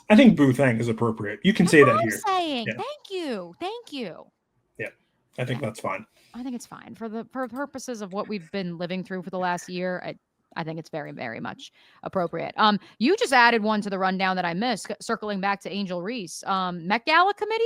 I think Boothang is appropriate. You can say that here. Saying. Yeah. Thank you. Yeah, I think that's fine. I think it's fine for purposes of what we've been living through for the last year. I think it's very, very much appropriate. You just added one to the rundown that I missed, circling back to Angel Reese. Met Gala committee? ?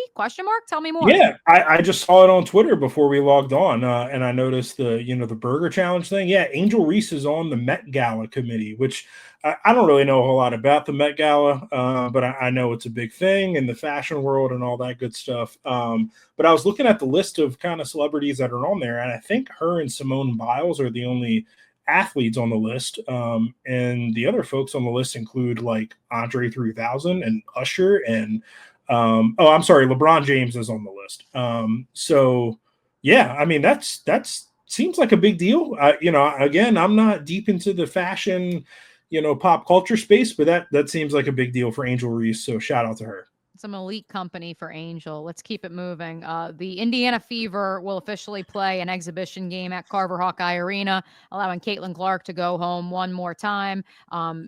Tell me more. Yeah, I just saw it on Twitter before we logged on, and I noticed the burger challenge thing. Yeah, Angel Reese is on the Met Gala committee, which I don't really know a whole lot about the Met Gala, but I know it's a big thing in the fashion world and all that good stuff. But I was looking at the list of kind of celebrities that are on there, and I think her and Simone Biles are the only athletes on the list, and the other folks on the list include like Andre 3000 and Usher and I'm sorry, LeBron James is on the list. So yeah, I mean that's seems like a big deal. Again, I'm not deep into the fashion, pop culture space, but that seems like a big deal for Angel Reese. So shout out to her. Some elite company for Angel. Let's keep it moving. The Indiana Fever will officially play an exhibition game at Carver Hawkeye Arena, allowing Caitlin Clark to go home one more time.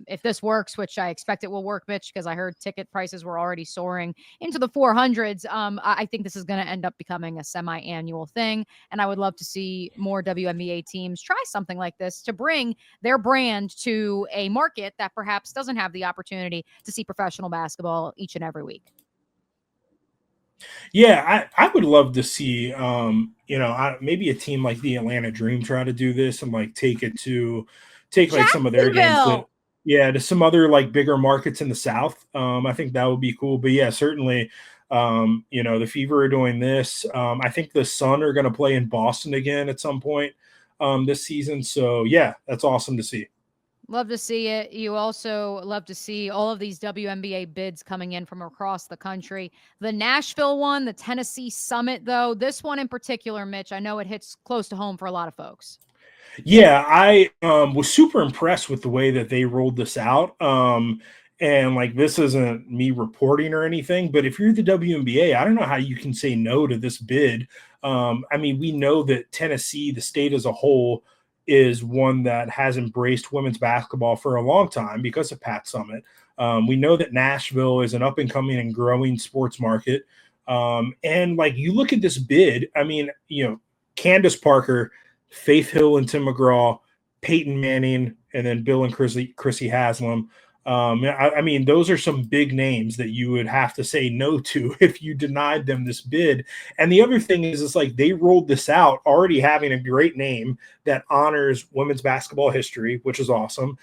If this works, which I expect it will work, Mitch, because I heard ticket prices were already soaring into the 400s. I think this is going to end up becoming a semi-annual thing, and I would love to see more WNBA teams try something like this to bring their brand to a market that perhaps doesn't have the opportunity to see professional basketball each and every week. Yeah, I would love to see, maybe a team like the Atlanta Dream try to do this and like take like some of their games to some other like bigger markets in the South. I think that would be cool. But yeah, certainly, the Fever are doing this. I think the Sun are going to play in Boston again at some point this season. So yeah, that's awesome to see. Love to see it. You also love to see all of these WNBA bids coming in from across the country. The Nashville one, the Tennessee Summitt, though, this one in particular, Mitch, I know it hits close to home for a lot of folks. Yeah, I was super impressed with the way that they rolled this out. And like, this isn't me reporting or anything, but if you're the WNBA, I don't know how you can say no to this bid. I mean, we know that Tennessee, the state as a whole, is one that has embraced women's basketball for a long time because of Pat Summitt. We know that Nashville is an up and coming and growing sports market. And like, you look at this bid, I mean, Candace Parker, Faith Hill and Tim McGraw, Peyton Manning, and then Bill and Chrissy Haslam. I mean, those are some big names that you would have to say no to if you denied them this bid. And the other thing is, it's like they rolled this out already having a great name that honors women's basketball history, which is awesome.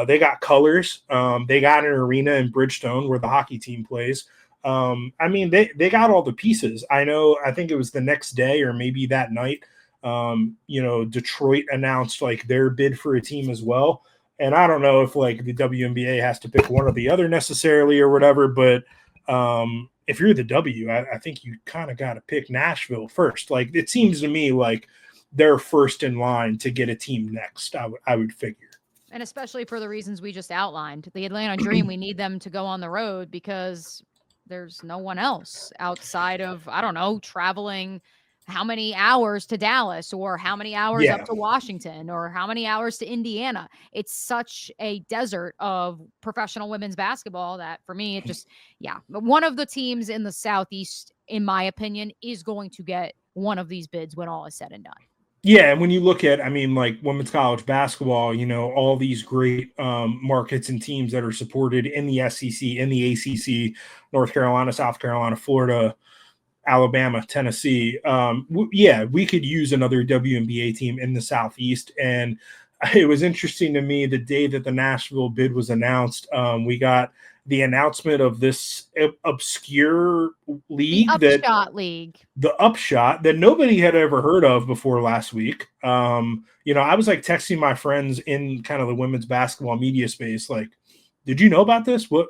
They got colors. They got an arena in Bridgestone where the hockey team plays. I mean, they got all the pieces. I think it was the next day or maybe that night, Detroit announced like their bid for a team as well. And I don't know if like the WNBA has to pick one or the other necessarily or whatever, but if you're the W, I think you kind of got to pick Nashville first. Like, it seems to me like they're first in line to get a team next, I would figure. And especially for the reasons we just outlined. The Atlanta Dream, we need them to go on the road because there's no one else outside of, I don't know, traveling how many hours to Dallas or how many hours up to Washington or how many hours to Indiana. It's such a desert of professional women's basketball that for me, it just, one of the teams in the Southeast, in my opinion, is going to get one of these bids when all is said and done. Yeah, and when you look at, I mean, like women's college basketball, all these great markets and teams that are supported in the SEC, in the ACC, North Carolina, South Carolina, Florida, Alabama, Tennessee. We could use another WNBA team in the Southeast. And it was interesting to me the day that the Nashville bid was announced. We got the announcement of this obscure league, the Upshot that nobody had ever heard of before last week. I was like texting my friends in kind of the women's basketball media space, like, did you know about this? What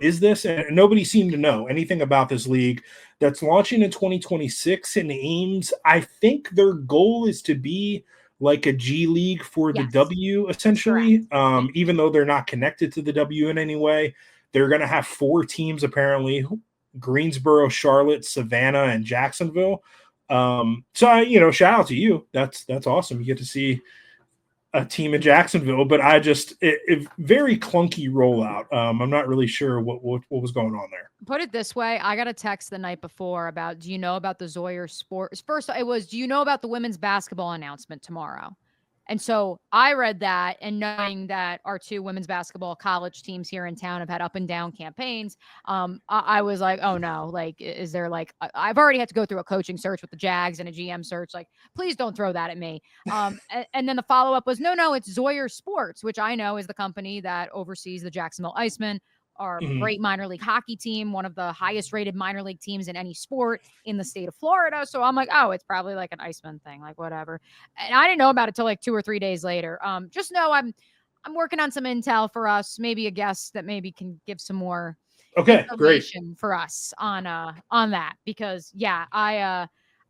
is this? And nobody seemed to know anything about this league that's launching in 2026 and aims. I think their goal is to be like a G League for the W, essentially. Even though they're not connected to the W in any way, they're going to have 4 teams, apparently: Greensboro, Charlotte, Savannah, and Jacksonville. Shout out to you. That's awesome. You get to see a team in Jacksonville, but it very clunky rollout. I'm not really sure what was going on there. Put it this way, I got a text the night before about, do you know about the Zoyer Sports? First, it was, do you know about the women's basketball announcement tomorrow? And so I read that, and knowing that our 2 women's basketball college teams here in town have had up and down campaigns, I was like, oh no, like, is there like, I've already had to go through a coaching search with the Jags and a GM search. Like, please don't throw that at me. And then the follow-up was, no, it's Zoyer Sports, which I know is the company that oversees the Jacksonville Icemen, our great minor league hockey team, one of the highest rated minor league teams in any sport in the state of Florida. So I'm like, oh, it's probably like an Iceman thing, like whatever. And I didn't know about it till like 2 or 3 days later. Just know I'm working on some intel for us, maybe a guest that maybe can give some more information for us on that, because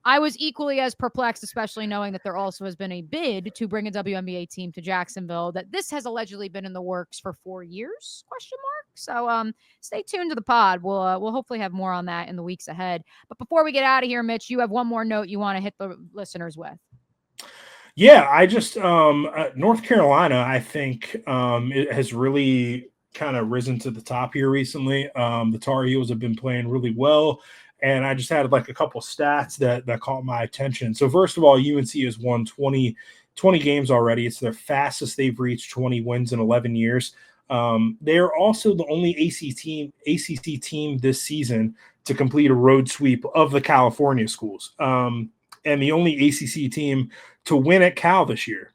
I was equally as perplexed, especially knowing that there also has been a bid to bring a WNBA team to Jacksonville, that this has allegedly been in the works for 4 years, ? So stay tuned to the pod. We'll hopefully have more on that in the weeks ahead. But before we get out of here, Mitch, you have one more note you want to hit the listeners with. Yeah, I just North Carolina, I think it has really kind of risen to the top here recently. The Tar Heels have been playing really well. And I just had like a couple stats that caught my attention. So first of all, UNC has won 20 games already. It's their fastest they've reached 20 wins in 11 years. They are also the only ACC team this season to complete a road sweep of the California schools, and the only ACC team to win at Cal this year.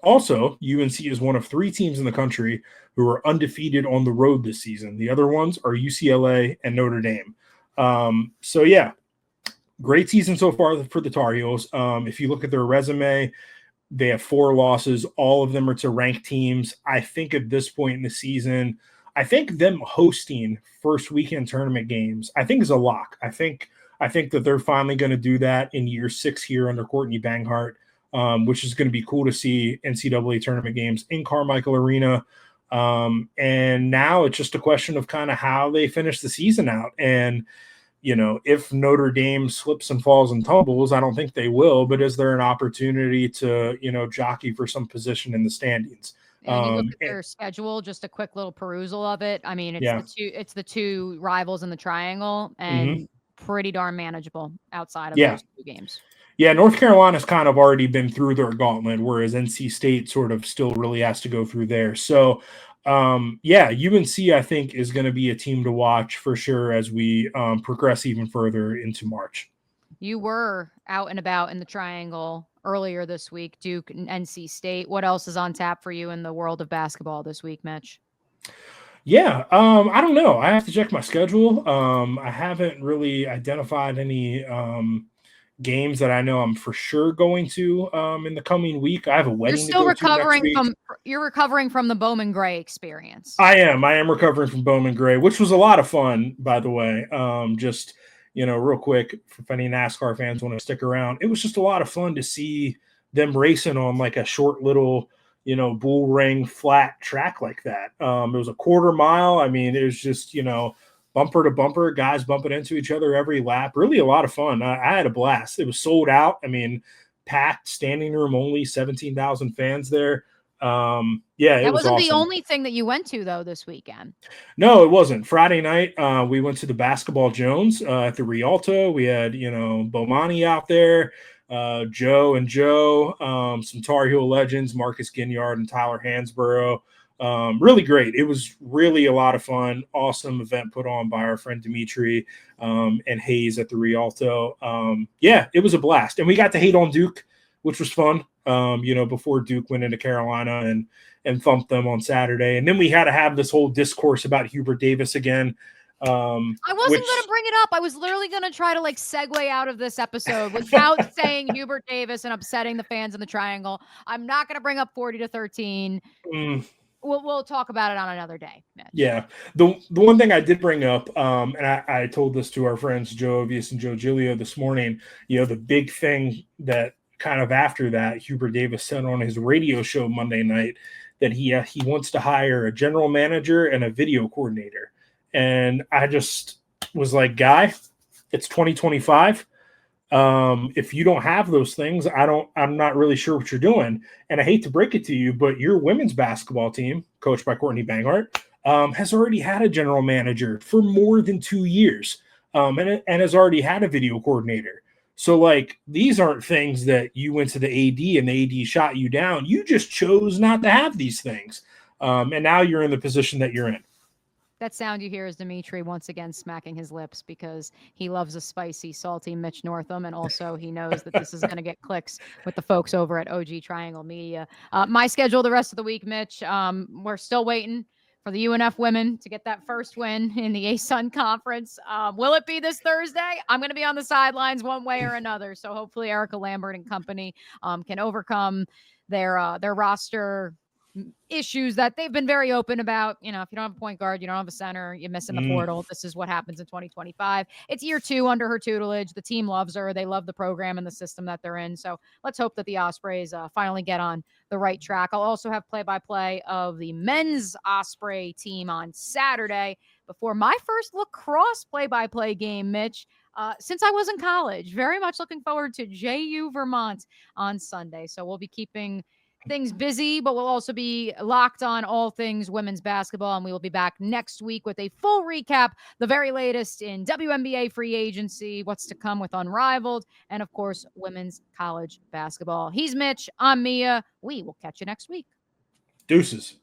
Also, UNC is one of 3 teams in the country who are undefeated on the road this season. The other ones are UCLA and Notre Dame. Great season so far for the Tar Heels. If you look at their resume, they have 4 losses. All of them are to ranked teams. I think at this point in the season, I think them hosting first weekend tournament games, I think is a lock. I think that they're finally going to do that in year 6 here under Courtney Banghart, which is going to be cool to see NCAA tournament games in Carmichael Arena. And now it's just a question of kind of how they finish the season out. And, if Notre Dame slips and falls and tumbles, I don't think they will, but is there an opportunity to, jockey for some position in the standings? And you look at their schedule, just a quick little perusal of it. I mean, it's the two rivals in the triangle, and pretty darn manageable outside of those two games. Yeah, North Carolina's kind of already been through their gauntlet, whereas NC State sort of still really has to go through there. So, UNC, I think, is going to be a team to watch for sure as we progress even further into March. You were out and about in the triangle earlier this week, Duke and NC State. What else is on tap for you in the world of basketball this week, Mitch? Yeah, I don't know. I have to check my schedule. I haven't really identified any games that I know I'm for sure going to in the coming week. I have a wedding. You're still recovering from the Bowman Gray experience. I am recovering from Bowman Gray, which was a lot of fun, by the way. Just real quick, if any NASCAR fans want to stick around, it was just a lot of fun to see them racing on like a short little bull ring flat track like that. It was a quarter mile. I mean, it was just bumper to bumper, guys bumping into each other every lap. Really a lot of fun. I had a blast. It was sold out. I mean, packed, standing room only, 17,000 fans there. That wasn't awesome. The only thing that you went to, though, this weekend. No, it wasn't. Friday night, we went to the Basketball Jones at the Rialto. We had, Bomani out there, Joe, some Tar Heel legends, Marcus Ginyard and Tyler Hansborough. Really great. It was really a lot of fun. Awesome event put on by our friend Dimitri and Hayes at the Rialto. It was a blast. And we got to hate on Duke, which was fun, before Duke went into Carolina and thumped them on Saturday. And then we had to have this whole discourse about Hubert Davis again. I wasn't going to bring it up. I was literally going to try to segue out of this episode without saying Hubert Davis and upsetting the fans in the triangle. I'm not going to bring up 40-13. We'll talk about it on another day, Mitch. Yeah. The one thing I did bring up, and I told this to our friends Joe Ovius and Joe Giglio this morning, the big thing that kind of after that, Hubert Davis said on his radio show Monday night that he wants to hire a general manager and a video coordinator. And I just was like, guy, it's 2025. If you don't have those things, I'm not really sure what you're doing. And I hate to break it to you, but your women's basketball team, coached by Courtney Banghart, has already had a general manager for more than 2 years, and has already had a video coordinator. So these aren't things that you went to the AD and the AD shot you down. You just chose not to have these things. And now you're in the position that you're in. That sound you hear is Dimitri once again smacking his lips because he loves a spicy, salty Mitch Northam, and also he knows that this is going to get clicks with the folks over at OG Triangle Media. My schedule the rest of the week, Mitch, we're still waiting for the UNF women to get that first win in the ASUN Conference. Will it be this Thursday? I'm going to be on the sidelines one way or another, so hopefully Erica Lambert and company can overcome their roster issues that they've been very open about. If you don't have a point guard, you don't have a center, you're missing the portal. This is what happens in 2025. It's year 2 under her tutelage. The team loves her. They love the program and the system that they're in. So let's hope that the Ospreys finally get on the right track. I'll also have play-by-play of the men's Osprey team on Saturday before my first lacrosse play-by-play game, Mitch, since I was in college. Very much looking forward to JU Vermont on Sunday. So we'll be keeping things busy, but we'll also be locked on all things women's basketball, and we will be back next week with a full recap, the very latest in WNBA free agency, what's to come with Unrivaled, and of course, women's college basketball. He's Mitch. I'm Mia. We will catch you next week. Deuces.